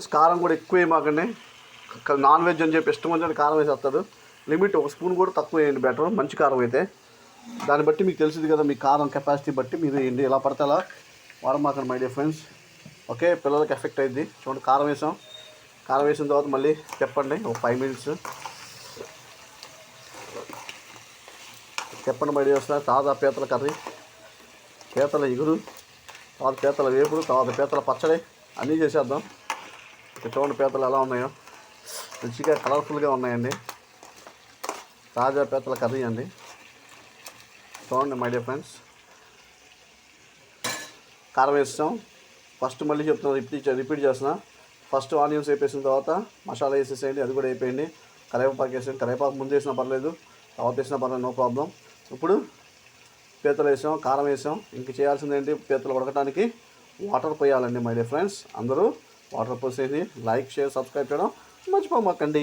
Friends, కారం కూడా ఎక్కువ వేయమాకండి. నాన్ వెజ్ అని చెప్పి ఇష్టం వచ్చి కారం వేసేస్తాడు. లిమిట్, ఒక స్పూన్ కూడా తక్కువ వేయండి బెటర్, మంచి కారం అయితే. దాన్ని బట్టి మీకు తెలిసింది కదా, మీ కారం కెపాసిటీ బట్టి మీరు వేయండి. ఎలా పడితే అలా వాడమాకండి మై డియర్ ఫ్రెండ్స్. ఓకే, పిల్లలకి ఎఫెక్ట్ అయింది. చూడండి, కారం వేసాం. కారం వేసిన తర్వాత మళ్ళీ చెప్పండి ఒక 5 minutes చెప్పండి మై డియర్ ఫ్రెండ్స్. తాజా పీతల కర్రీ, పీతల ఇగురు, తర్వాత పీతల వేపుడు, తర్వాత పీతల పచ్చడి అన్నీ చేసేద్దాం. చూడండి పీతలు ఎలా ఉన్నాయో, రుచిగా కలర్ఫుల్గా ఉన్నాయండి. తాజా పీతల కర్రీ అండి. చూడండి మై డియర్ ఫ్రెండ్స్. కారం వేస్తాం. ఫస్ట్ మళ్ళీ చెప్తున్నాను, రిపీట్ చేస్తున్నా. ఫస్ట్ ఆనియన్స్ వేపేసిన తర్వాత మసాలా వేసేసేయండి, అది కూడా వేపేయండి. కరివేపాకు వేసేయండి. కరివేపాకు ముందు వేసినా పర్లేదు, తర్వాత వేసినా పర్లేదు, నో ప్రాబ్లం. ఇప్పుడు పీతలు వేసాం, కారం వేసాం. ఇంక చేయాల్సింది ఏంటి, పీతలు ఉడకడానికి వాటర్ పోయాలండి మై డియర్ ఫ్రెండ్స్. అందరూ వాటర్ పోసేసి లైక్, షేర్, సబ్స్క్రైబ్ చేయడం మర్చిపోమాకండి.